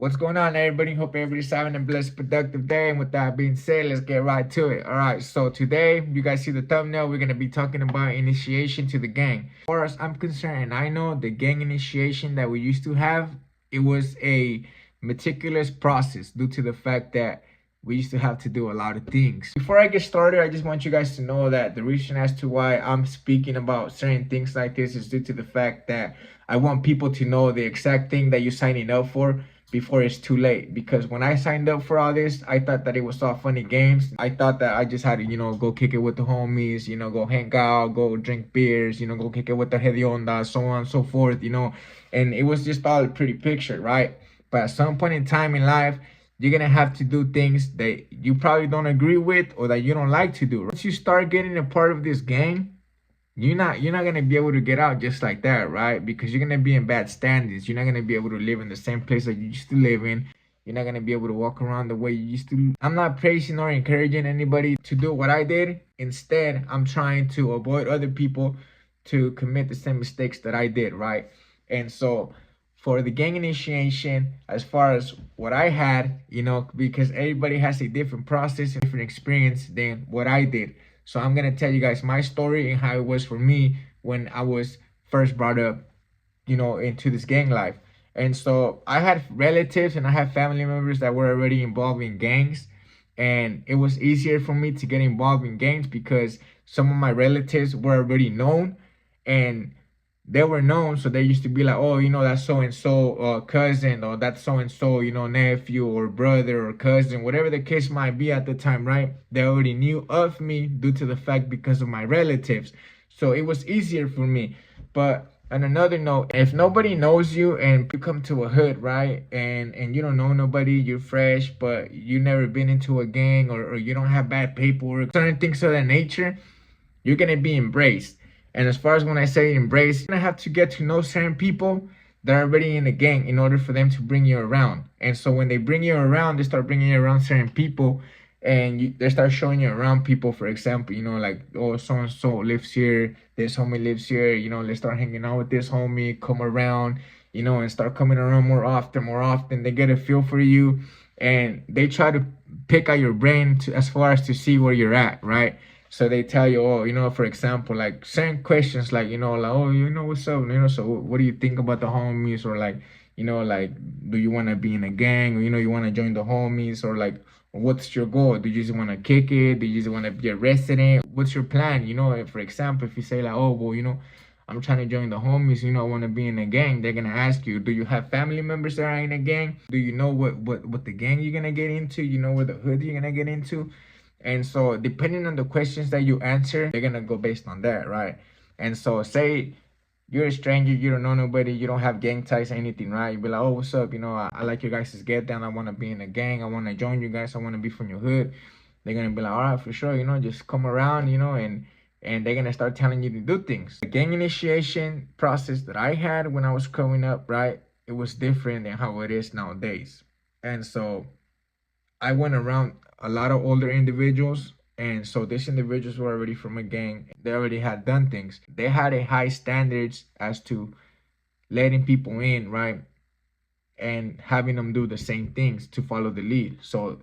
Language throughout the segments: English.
What's going on, everybody? Hope everybody's having a blessed, productive day. And with that being said, let's get right to it. All right, so today, you guys see the thumbnail, we're going to be talking about initiation to the gang. As far as I'm concerned, and I know the gang initiation that we used to have, it was a meticulous process due to the fact that we used to have to do a lot of things. Before I get started, I just want you guys to know that the reason as to why I'm speaking about certain things like this is due to the fact that I want people to know the exact thing that you're signing up for before it's too late. Because when I signed up for all this, I thought that it was all funny games. I thought that I just had to, go kick it with the homies, go hang out, go drink beers, go kick it with the hedionda, so on and so forth, and it was just all a pretty picture, right? But at some point in time in life, you're gonna have to do things that you probably don't agree with or that you don't like to do. Once you start getting a part of this gang, you're not gonna be able to get out just like that, right? Because you're gonna be in bad standards. You're not gonna be able to live in the same place that you used to live in. You're not gonna be able to walk around the way you used to. I'm not praising or encouraging anybody to do what I did. Instead, I'm trying to avoid other people to commit the same mistakes that I did, right? And so for the gang initiation, as far as what I had, because everybody has a different process and different experience than what I did. So I'm going to tell you guys my story and how it was for me when I was first brought up, into this gang life. And so I had relatives and I had family members that were already involved in gangs. And it was easier for me to get involved in gangs because some of my relatives were already known and they were known. So they used to be like, oh, that's so-and-so cousin, or that's so-and-so, nephew or brother or cousin, whatever the case might be at the time, right? They already knew of me due to the fact because of my relatives. So it was easier for me. But on another note, if nobody knows you and you come to a hood, right, and you don't know nobody, you're fresh, but you never been into a gang, or you don't have bad paperwork, certain things of that nature, you're going to be embraced. And as far as when I say embrace, you're going to have to get to know certain people that are already in the gang in order for them to bring you around. And so when they bring you around, they start bringing you around certain people, and they start showing you around people. For example, like, oh, so-and-so lives here, this homie lives here, let's start hanging out with this homie, come around, and start coming around more often. They get a feel for you, and they try to pick out your brain as far as to see where you're at, right? So they tell you, oh, for example, like certain questions, like, like, oh, what's up, so what do you think about the homies? Or like, like, do you want to be in a gang? Or, you want to join the homies? Or like, what's your goal? Do you just want to kick it? Do you just want to be a resident? What's your plan? For example, if you say like, oh, well, I'm trying to join the homies, I want to be in a gang, they're going to ask you, do you have family members that are in a gang? Do you know what the gang you're going to get into? What the hood you're going to get into? And so depending on the questions that you answer, they're going to go based on that, right? And so say you're a stranger, you don't know nobody, you don't have gang ties or anything, right? You'd be like, oh, what's up? I like your guys' get down. I want to be in a gang. I want to join you guys. I want to be from your hood. They're going to be like, all right, for sure, just come around, and they're going to start telling you to do things. The gang initiation process that I had when I was growing up, right, it was different than how it is nowadays. And so I went around a lot of older individuals, and so these individuals were already from a gang. They already had done things. They had a high standards as to letting people in, right, and having them do the same things to follow the lead. So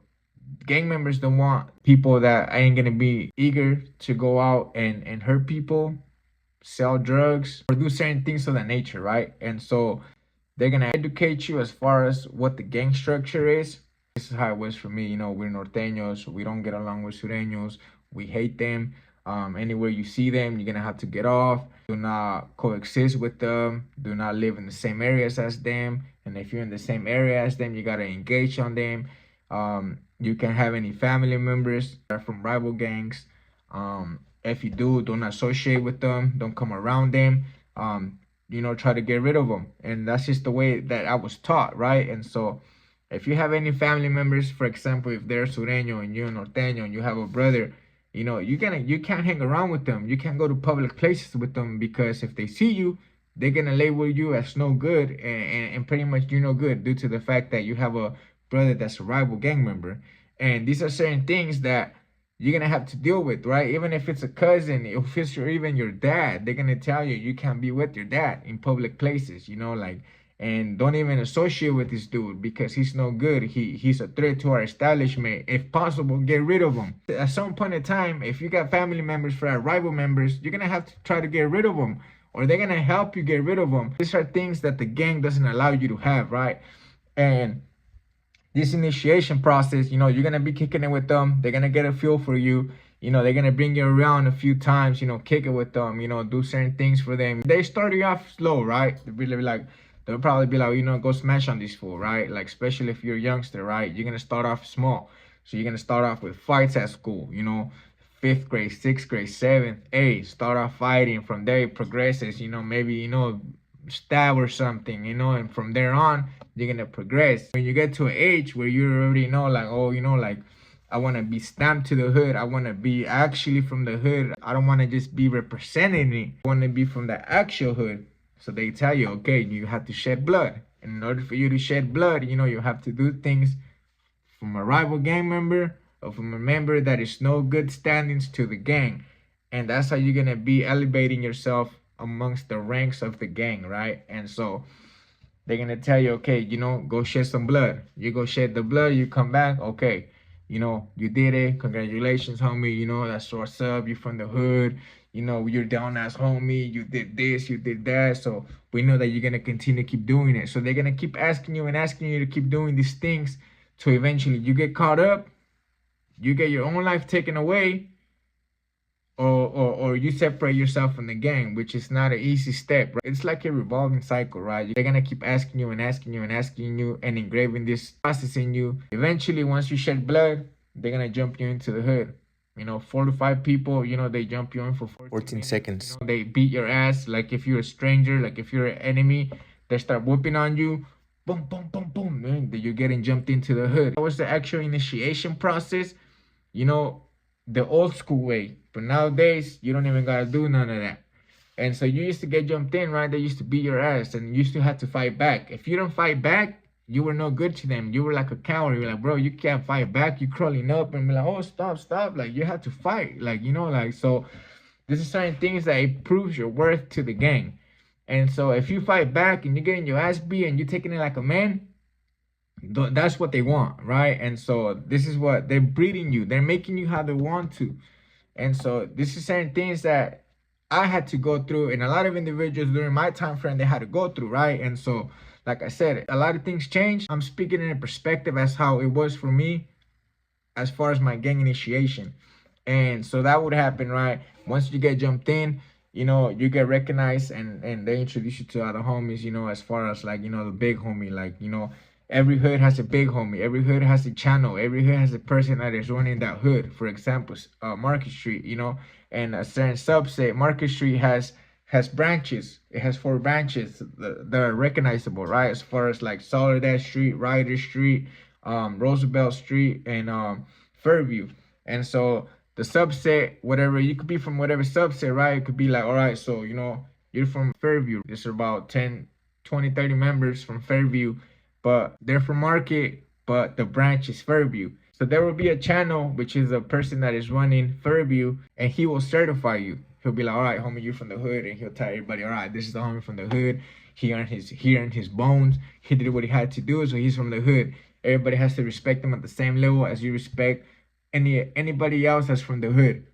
gang members don't want people that ain't gonna be eager to go out and hurt people, sell drugs, or do certain things of that nature, right? And so they're gonna educate you as far as what the gang structure is. This is how it was for me. We're norteños. We don't get along with sureños. We hate them. Anywhere you see them, you're going to have to get off. Do not coexist with them. Do not live in the same areas as them. And if you're in the same area as them, you got to engage on them. You can't have any family members that are from rival gangs. If you do, don't associate with them. Don't come around them. Try to get rid of them. And that's just the way that I was taught, right? And so if you have any family members, for example, if they're sureño and you're norteño and you have a brother, you can't hang around with them. You can't go to public places with them, because if they see you, they're gonna label you as no good, and pretty much you're no good due to the fact that you have a brother that's a rival gang member. And these are certain things that you're gonna have to deal with, right? Even if it's a cousin, if it's even your dad, they're gonna tell you can't be with your dad in public places, like. and don't even associate with this dude because he's no good. He's a threat to our establishment. If possible, get rid of him. At some point in time, if you got family members for our rival members, you're gonna have to try to get rid of them, or they're gonna help you get rid of them. These are things that the gang doesn't allow you to have, right? And this initiation process, you know, you're gonna be kicking it with them. They're gonna get a feel for you. You know, they're gonna bring you around a few times, you know, kick it with them, you know, do certain things for them. They start you off slow, right? They'll probably be like, you know, go smash on this fool, right? Like, especially if you're a youngster, right? You're gonna start off small. So you're gonna start off with fights at school, you know, 5th grade, 6th grade, 7th, 8th, start off fighting. From there it progresses, you know, maybe, you know, stab or something, you know, and from there on, you're gonna progress. When you get to an age where you already know, like, oh, you know, like, I want to be stamped to the hood. I want to be actually from the hood. I don't want to just be representing it. I want to be from the actual hood. So they tell you, okay, you have to shed blood. And in order for you to shed blood, you know, you have to do things from a rival gang member or from a member that is no good standings to the gang. And that's how you're going to be elevating yourself amongst the ranks of the gang, right? And so they're going to tell you, okay, you know, go shed some blood. You go shed the blood, you come back, okay. You know, you did it. Congratulations, homie. You know, that's what's up. You're from the hood. You know, you're down as homie. You did this, you did that. So we know that you're going to continue to keep doing it. So they're going to keep asking you and asking you to keep doing these things. So eventually you get caught up. You get your own life taken away. Or you separate yourself from the gang, which is not an easy step, right? It's like a revolving cycle, right? They're going to keep asking you and asking you and asking you and engraving this process in you. Eventually, once you shed blood, they're going to jump you into the hood. You know, 4 to 5 people, you know, they jump you in for 14 seconds. You know, they beat your ass. Like if you're a stranger, like if you're an enemy, they start whooping on you. Boom, boom, boom, boom. Man, you're getting jumped into the hood. That was the actual initiation process, you know, the old school way. But nowadays, you don't even gotta do none of that. And so you used to get jumped in, right? They used to beat your ass and you used to have to fight back. If you don't fight back, you were no good to them. You were like a coward. You're like, bro, you can't fight back. You crawling up and be like, oh, stop. Like, you have to fight. Like, you know, like, so this is certain things that it proves your worth to the gang. And so if you fight back and you're getting your ass beat and you're taking it like a man, that's what they want, right? And so this is what they're breeding you. They're making you how they want to. And so this is certain things that I had to go through, and a lot of individuals during my time frame, they had to go through, right? And so, like I said, a lot of things changed. I'm speaking in a perspective as how it was for me as far as my gang initiation. And so that would happen, right? Once you get jumped in, you know, you get recognized and they introduce you to other homies, you know, as far as like, you know, the big homie, like, you know, every hood has a big homie. Every hood has a channel. Every hood has a person that is running that hood. For example, Market Street, you know, and a certain subset, Market Street has branches. It has 4 branches that are recognizable, right? As far as like Soledad Street, Ryder Street, Roosevelt Street, and Fairview. And so the subset, whatever, you could be from whatever subset, right? It could be like, all right, so, you know, you're from Fairview. There's about 10, 20, 30 members from Fairview, but they're from Market, but the branch is Fairview. So there will be a channel, which is a person that is running Fairview, and he will certify you. He'll be like, all right, homie, you're from the hood, and he'll tell everybody, all right, this is the homie from the hood. He earned his bones. He did what he had to do, so he's from the hood. Everybody has to respect him at the same level as you respect anybody else that's from the hood.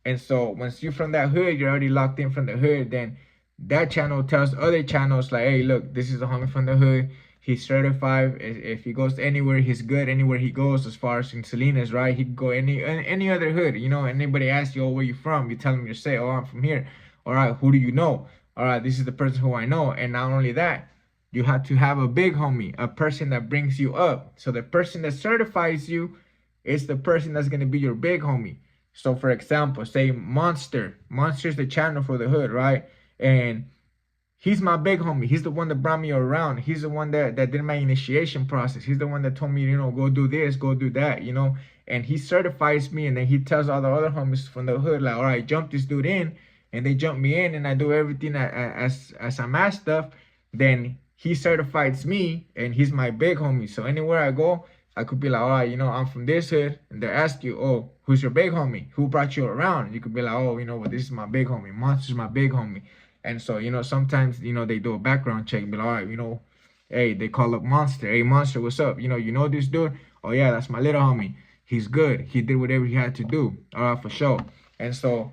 And so once you're from that hood, you're already locked in from the hood, then that channel tells other channels like, hey, look, this is a homie from the hood. He's certified. If he goes anywhere, he's good anywhere he goes. As far as in Salinas, right? He can go any other hood. You know, anybody asks you, oh, where you from? You tell them you say, oh, I'm from here. All right, who do you know? All right, this is the person who I know. And not only that, you have to have a big homie, a person that brings you up. So the person that certifies you is the person that's going to be your big homie. So for example, say Monster. Monster's the channel for the hood, right? And he's my big homie. He's the one that brought me around. He's the one that did my initiation process. He's the one that told me, you know, go do this, go do that, you know. And he certifies me, and then he tells all the other homies from the hood, like, all right, jump this dude in. And they jump me in, and I do everything as I'm asked stuff. Then he certifies me, and he's my big homie. So anywhere I go, I could be like, all right, you know, I'm from this hood. And they ask you, oh, who's your big homie? Who brought you around? You could be like, oh, you know, well, this is my big homie. Monster's my big homie. And so, you know, sometimes, you know, they do a background check and be like, all right, you know, Hey, they call up Monster. Hey, Monster, what's up? You know this dude? Oh yeah, that's my little homie. He's good. He did whatever he had to do. All right, for sure. And so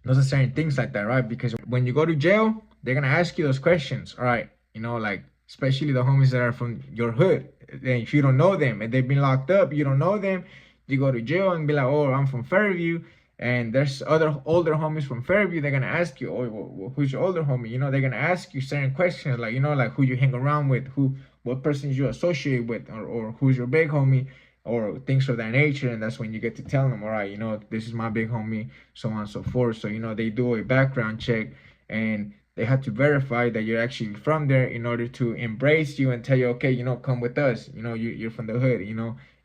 those are certain things like that, right? Because when you go to jail, they're gonna ask you those questions, all right? Like especially the homies that are from your hood. Then if you don't know them and they've been locked up, you don't know them, you go to jail and be like, oh, I'm from Fairview, and there's other older homies from Fairview. They're gonna ask you, oh, who's your older homie? They're gonna ask you certain questions like, like who you hang around with, what persons you associate with, or who's your big homie, or things of that nature. And that's when you get to tell them, all right, this is my big homie, so on and so forth. So they do a background check, and they have to verify that you're actually from there in order to embrace you and tell you, okay, come with us. You're from the hood,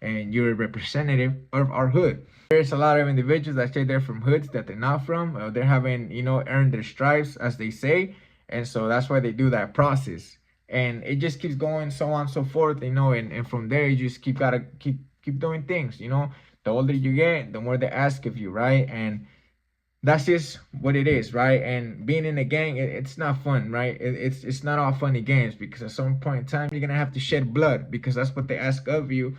and you're a representative of our hood. There's a lot of individuals that say they're from hoods that they're not from, or they haven't, earned their stripes, as they say. And so that's why they do that process. And it just keeps going, so on and so forth, and from there you just keep doing things. The older you get, the more they ask of you, right? And that's just what it is, right? And being in a gang, it's not fun, right? It's not all funny games, because at some point in time you're gonna have to shed blood, because that's what they ask of you,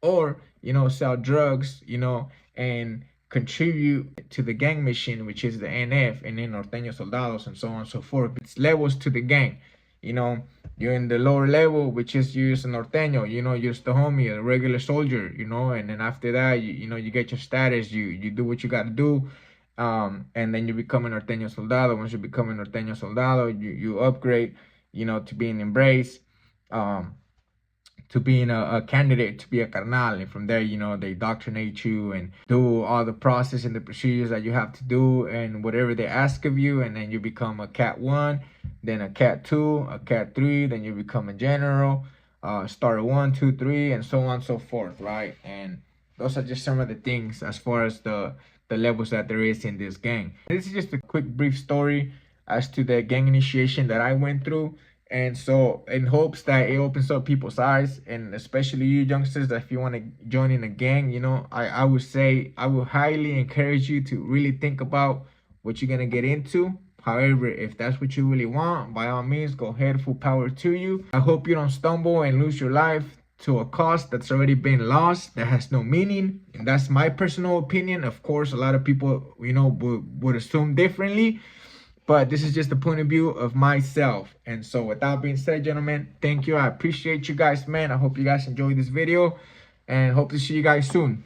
or sell drugs, and contribute to the gang machine, which is the NF, and then Norteño Soldados, and so on and so forth. It's levels to the gang. You're in the lower level, which is you as a Norteño, you're just the homie, a regular soldier, and then after that, you get your status, you do what you got to do, and then you become a Norteño Soldado. Once you become a Norteño Soldado, you upgrade, to being embraced, to being a candidate to be a carnal. And from there, they doctrinate you and do all the process and the procedures that you have to do and whatever they ask of you. And then you become a Cat 1, then a Cat 2, a Cat 3, then you become a general, Star 1, 2, 3, and so on and so forth, right? And those are just some of the things as far as the levels that there is in this gang. This is just a quick brief story as to the gang initiation that I went through. And so in hopes that it opens up people's eyes, and especially you youngsters, that if you want to join in a gang, I would say I would highly encourage you to really think about what you're going to get into. However, if that's what you really want, by all means, go ahead, full power to you. I hope you don't stumble and lose your life to a cause that's already been lost, that has no meaning. And that's my personal opinion. Of course, a lot of people, would assume differently. But this is just the point of view of myself. And so with that being said, gentlemen, thank you. I appreciate you guys, man. I hope you guys enjoyed this video, and hope to see you guys soon.